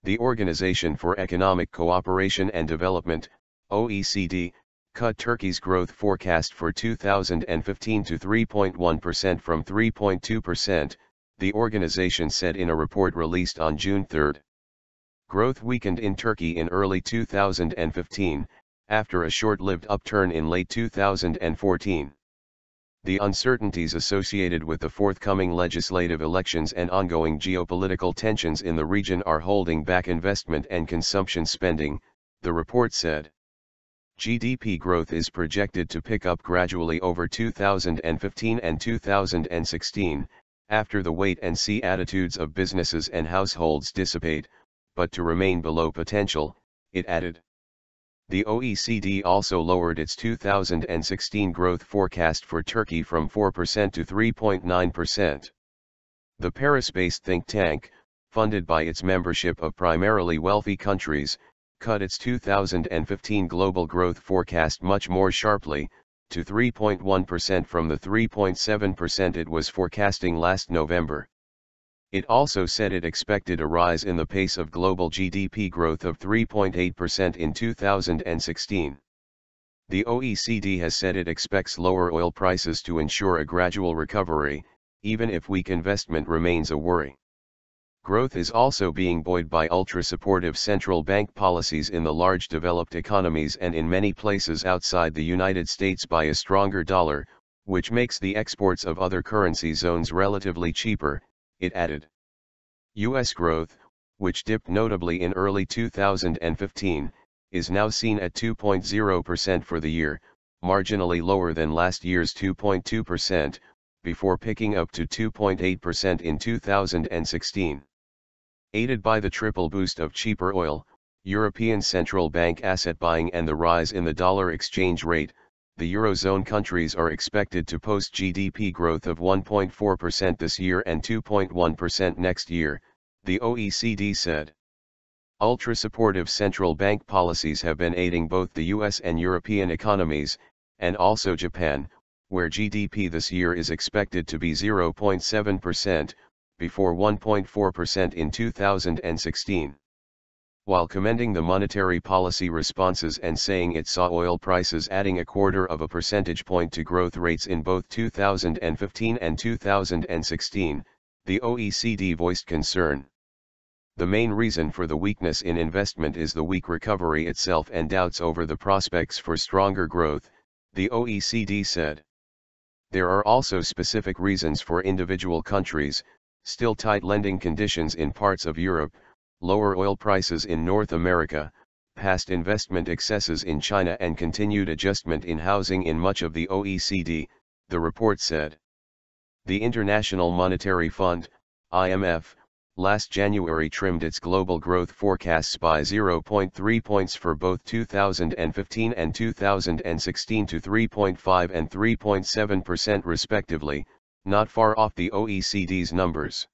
The Organization for Economic Cooperation and Development, OECD, cut Turkey's growth forecast for 2015 to 3.1% from 3.2%, the organization said in a report released on June 3. Growth weakened in Turkey in early 2015, after a short-lived upturn in late 2014. The uncertainties associated with the forthcoming legislative elections and ongoing geopolitical tensions in the region are holding back investment and consumption spending, the report said. GDP growth is projected to pick up gradually over 2015 and 2016, after the wait-and-see attitudes of businesses and households dissipate, but to remain below potential, it added. The OECD also lowered its 2016 growth forecast for Turkey from 4% to 3.9%. The Paris-based think tank, funded by its membership of primarily wealthy countries, cut its 2015 global growth forecast much more sharply, to 3.1% from the 3.7% it was forecasting last November. It also said it expected a rise in the pace of global GDP growth of 3.8% in 2016. The OECD has said it expects lower oil prices to ensure a gradual recovery, even if weak investment remains a worry. Growth is also being buoyed by ultra-supportive central bank policies in the large developed economies and in many places outside the United States by a stronger dollar, which makes the exports of other currency zones relatively cheaper, it added. U.S. growth, which dipped notably in early 2015, is now seen at 2.0% for the year, marginally lower than last year's 2.2%, before picking up to 2.8% in 2016. Aided by the triple boost of cheaper oil, European Central Bank asset buying and the rise in the dollar exchange rate, the Eurozone countries are expected to post GDP growth of 1.4% this year and 2.1% next year, the OECD said. Ultra-supportive central bank policies have been aiding both the US and European economies, and also Japan, where GDP this year is expected to be 0.7%, before 1.4% in 2016. While commending the monetary policy responses and saying it saw oil prices adding 0.25 percentage point to growth rates in both 2015 and 2016, the OECD voiced concern. The main reason for the weakness in investment is the weak recovery itself and doubts over the prospects for stronger growth, the OECD said. There are also specific reasons for individual countries: still tight lending conditions in parts of Europe, lower oil prices in North America, past investment excesses in China and continued adjustment in housing in much of the OECD, the report said. The International Monetary Fund, IMF, last January trimmed its global growth forecasts by 0.3 points for both 2015 and 2016 to 3.5 and 3.7% respectively, not far off the OECD's numbers.